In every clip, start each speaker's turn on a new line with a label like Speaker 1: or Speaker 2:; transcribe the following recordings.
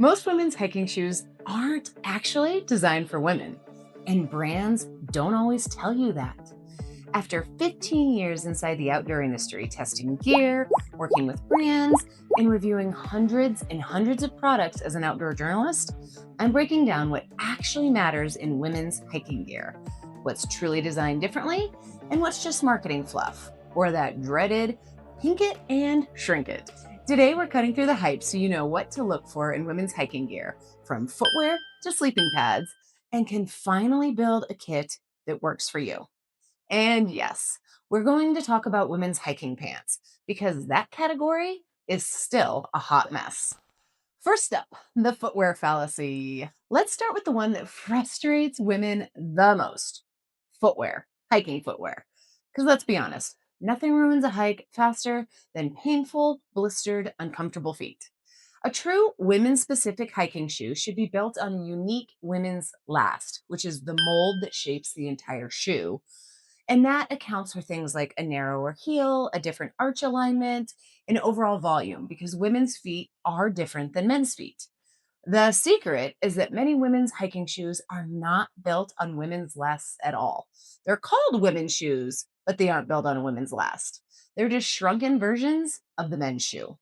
Speaker 1: Most women's hiking shoes aren't actually designed for women, and brands don't always tell you that. After 15 years inside the outdoor industry, testing gear, working with brands, and reviewing hundreds and hundreds of products as an outdoor journalist, I'm breaking down what actually matters in women's hiking gear, what's truly designed differently, and what's just marketing fluff, or that dreaded pink it and shrink it. Today, we're cutting through the hype so you know what to look for in women's hiking gear, from footwear to sleeping pads, and can finally build a kit that works for you. And yes, we're going to talk about women's hiking pants because that category is still a hot mess. First up, the footwear fallacy. Let's start with the one that frustrates women the most: footwear, hiking footwear. Because let's be honest, nothing ruins a hike faster than painful, blistered, uncomfortable feet. A true women specific hiking shoe should be built on a unique women's last, which is the mold that shapes the entire shoe, and that accounts for things like a narrower heel, a different arch alignment, and overall volume, because women's feet are different than men's feet. The secret is that many women's hiking shoes are not built on women's lasts at all. They're called women's shoes, but they aren't built on a women's last. They're just shrunken versions of the men's shoe.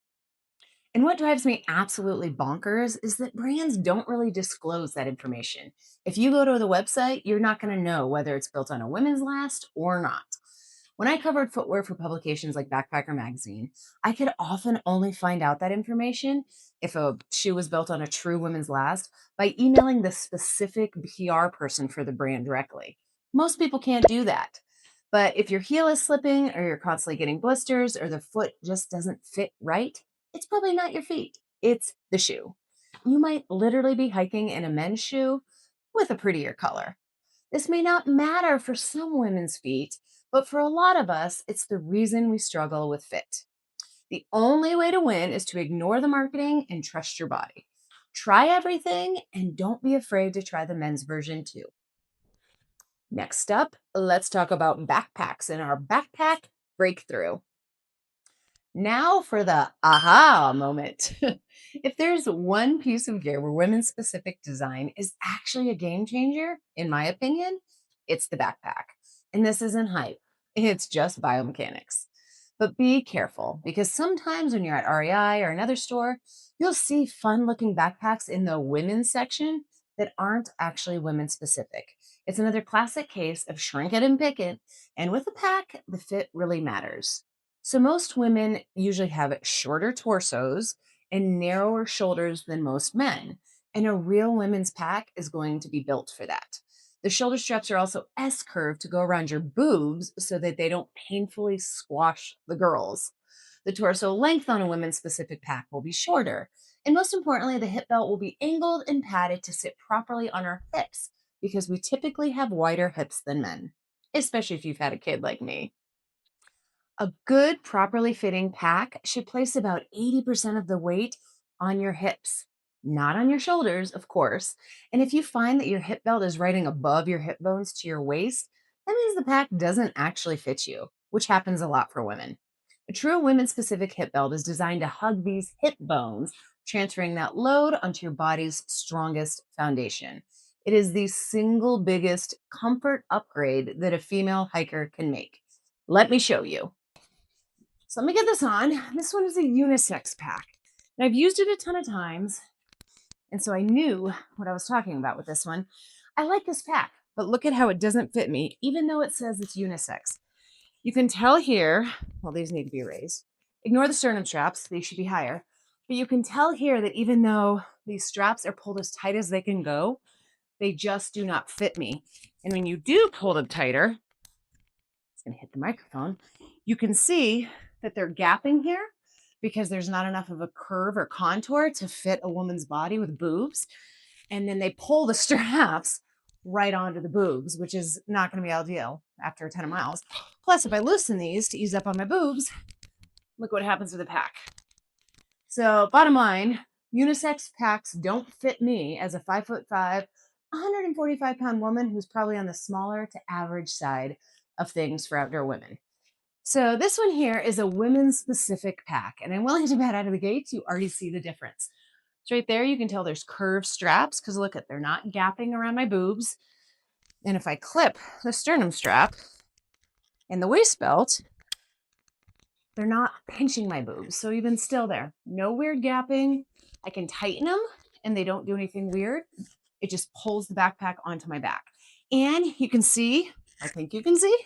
Speaker 1: And what drives me absolutely bonkers is that brands don't really disclose that information. If you go to the website, you're not going to know whether it's built on a women's last or not. When I covered footwear for publications like Backpacker Magazine, I could often only find out that information, if a shoe was built on a true women's last, by emailing the specific PR person for the brand directly. Most people can't do that. But if your heel is slipping, or you're constantly getting blisters, or the foot just doesn't fit right, it's probably not your feet. It's the shoe. You might literally be hiking in a men's shoe with a prettier color. This may not matter for some women's feet, but for a lot of us, it's the reason we struggle with fit. The only way to win is to ignore the marketing and trust your body. Try everything and don't be afraid to try the men's version too. Next up, let's talk about backpacks and our backpack breakthrough. Now for the aha moment. If there's one piece of gear where women's specific design is actually a game changer, in my opinion, it's the backpack. And this isn't hype, it's just biomechanics. But be careful, because sometimes when you're at REI or another store, you'll see fun looking backpacks in the women's section that aren't actually women specific. It's another classic case of shrink it and pick it. And with a pack, the fit really matters. So most women usually have shorter torsos and narrower shoulders than most men. And a real women's pack is going to be built for that. The shoulder straps are also S curved to go around your boobs so that they don't painfully squash the girls. The torso length on a women's specific pack will be shorter. And most importantly, the hip belt will be angled and padded to sit properly on our hips, because we typically have wider hips than men, especially if you've had a kid like me. A good, properly fitting pack should place about 80% of the weight on your hips, not on your shoulders, of course. And if you find that your hip belt is riding above your hip bones to your waist, that means the pack doesn't actually fit you, which happens a lot for women. A true women specific hip belt is designed to hug these hip bones, transferring that load onto your body's strongest foundation. It is the single biggest comfort upgrade that a female hiker can make. Let me show you. So let me get this on. This one is a unisex pack. And I've used it a ton of times, and so I knew what I was talking about with this one. I like this pack, but look at how it doesn't fit me, even though it says it's unisex. You can tell here, well, these need to be raised. Ignore the sternum straps, they should be higher. But you can tell here that even though these straps are pulled as tight as they can go, they just do not fit me. And when you do pull them tighter, it's going to hit the microphone, you can see that they're gapping here because there's not enough of a curve or contour to fit a woman's body with boobs. And then they pull the straps right onto the boobs, which is not going to be ideal after a ton of miles. Plus, if I loosen these to ease up on my boobs, look what happens with the pack. So bottom line, unisex packs don't fit me as a 5'5", 145-pound woman who's probably on the smaller to average side of things for outdoor women. So this one here is a women's specific pack, and I'm willing to bet out of the gates you already see the difference. So right there, you can tell there's curved straps because look at they're not gapping around my boobs. And if I clip the sternum strap and the waist belt, they're not pinching my boobs. So even still there, no weird gapping. I can tighten them and they don't do anything weird. It just pulls the backpack onto my back. And you can see, I think you can see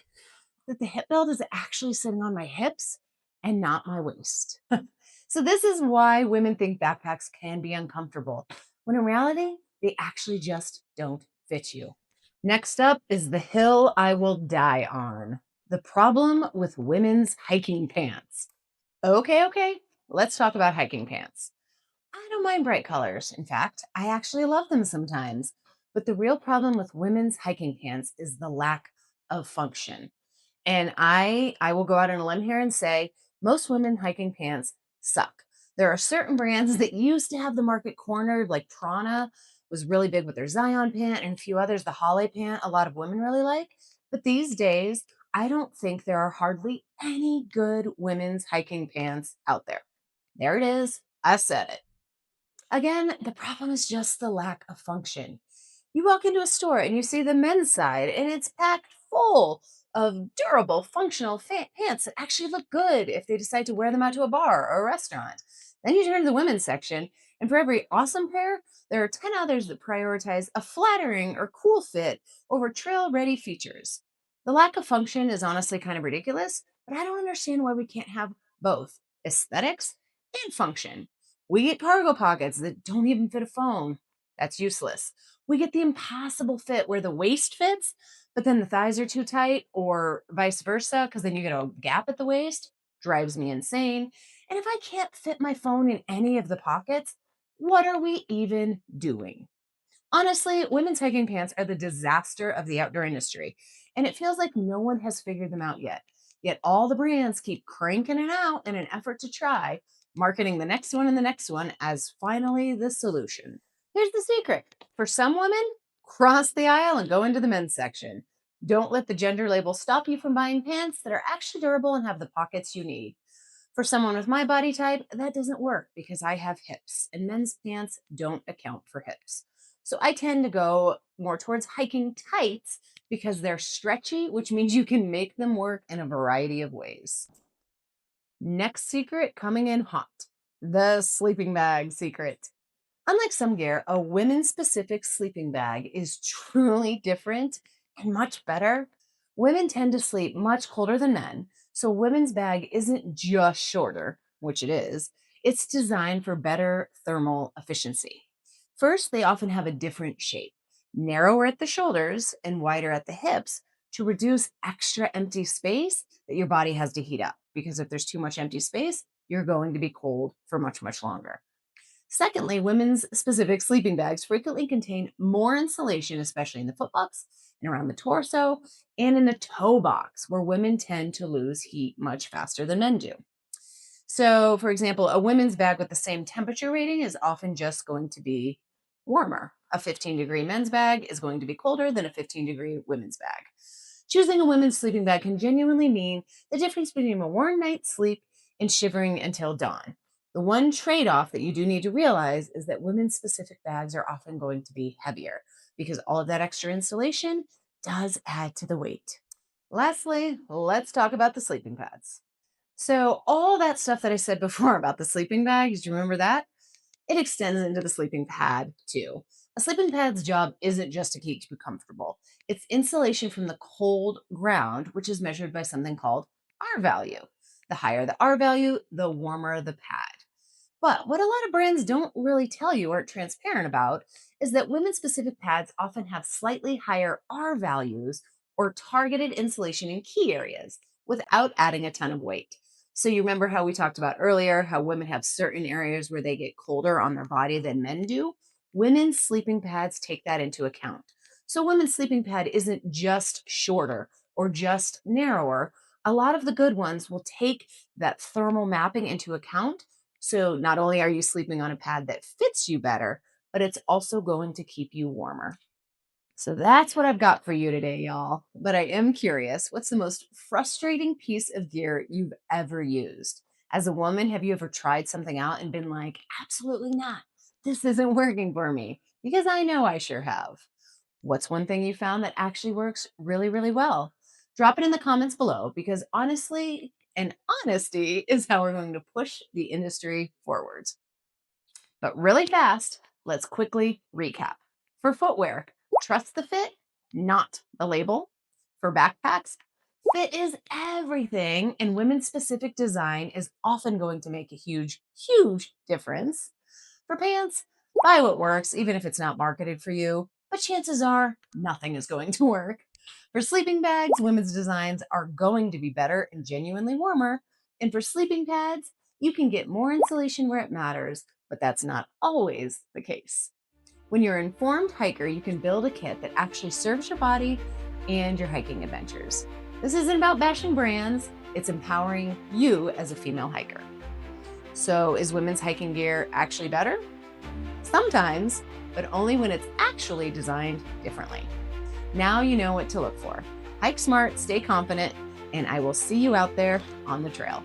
Speaker 1: that the hip belt is actually sitting on my hips and not my waist. So this is why women think backpacks can be uncomfortable, when in reality, they actually just don't fit you. Next up is the hill I will die on. The problem with women's hiking pants. Okay, let's talk about hiking pants. I don't mind bright colors. In fact, I actually love them sometimes. But the real problem with women's hiking pants is the lack of function. And I will go out on a limb here and say most women hiking pants suck. There are certain brands that used to have the market cornered, like Prana was really big with their Zion pant, and a few others, the Holly pant, a lot of women really like. But these days, I don't think there are hardly any good women's hiking pants out there. There it is. I said it. Again, the problem is just the lack of function. You walk into a store and you see the men's side, and it's packed full of durable, functional pants that actually look good if they decide to wear them out to a bar or a restaurant. Then you turn to the women's section, and for every awesome pair, there are 10 others that prioritize a flattering or cool fit over trail ready features. The lack of function is honestly kind of ridiculous, but I don't understand why we can't have both aesthetics and function. We get cargo pockets that don't even fit a phone. That's useless. We get the impossible fit where the waist fits, but then the thighs are too tight, or vice versa, because then you get a gap at the waist. Drives me insane. And if I can't fit my phone in any of the pockets, what are we even doing? Honestly, women's hiking pants are the disaster of the outdoor industry, and it feels like no one has figured them out yet. Yet all the brands keep cranking it out in an effort to try, marketing the next one and the next one as finally the solution. Here's the secret for some women, cross the aisle and go into the men's section. Don't let the gender label stop you from buying pants that are actually durable and have the pockets you need. For someone with my body type, that doesn't work because I have hips and men's pants don't account for hips. So I tend to go more towards hiking tights because they're stretchy, which means you can make them work in a variety of ways. Next secret coming in hot, the sleeping bag secret. Unlike some gear, a women's specific sleeping bag is truly different and much better. Women tend to sleep much colder than men, so a women's bag isn't just shorter, which it is, it's designed for better thermal efficiency. First, they often have a different shape, narrower at the shoulders and wider at the hips to reduce extra empty space that your body has to heat up. Because if there's too much empty space, you're going to be cold for much longer. Secondly, women's specific sleeping bags frequently contain more insulation, especially in the foot box and around the torso, and in the toe box, where women tend to lose heat much faster than men do. So, for example, a women's bag with the same temperature rating is often just going to be warmer. A 15-degree men's bag is going to be colder than a 15-degree women's bag. Choosing a women's sleeping bag can genuinely mean the difference between a warm night's sleep and shivering until dawn. The one trade off that you do need to realize is that women's specific bags are often going to be heavier because all of that extra insulation does add to the weight. Lastly, let's talk about the sleeping pads. So, all that stuff that I said before about the sleeping bags, do you remember that? It extends into the sleeping pad too. A sleeping pad's job isn't just to keep you comfortable, it's insulation from the cold ground, which is measured by something called R value. The higher the R value, the warmer the pad. But what a lot of brands don't really tell you or are transparent about is that women specific pads often have slightly higher R values or targeted insulation in key areas without adding a ton of weight. So, you remember how we talked about earlier how women have certain areas where they get colder on their body than men do? Women's sleeping pads take that into account. So, women's sleeping pad isn't just shorter or just narrower. A lot of the good ones will take that thermal mapping into account, so not only are you sleeping on a pad that fits you better, but it's also going to keep you warmer. So that's what I've got for you today, y'all. But I am curious, what's the most frustrating piece of gear you've ever used? As a woman, have you ever tried something out and been like, absolutely not? this isn't working for me, because I know I sure have. What's one thing you found that actually works really, really well? Drop it in the comments below, because honestly, and honesty is how we're going to push the industry forwards. But really fast, let's quickly recap. For footwear, trust the fit, not the label. For backpacks, fit is everything, and women's specific design is often going to make a huge, huge difference. For pants, buy what works, even if it's not marketed for you, but chances are nothing is going to work. For sleeping bags, women's designs are going to be better and genuinely warmer. And for sleeping pads, you can get more insulation where it matters, but that's not always the case. When you're an informed hiker, you can build a kit that actually serves your body and your hiking adventures. This isn't about bashing brands, it's empowering you as a female hiker. So, is women's hiking gear actually better? Sometimes, but only when it's actually designed differently. Now you know what to look for. Hike smart, stay confident, and I will see you out there on the trail.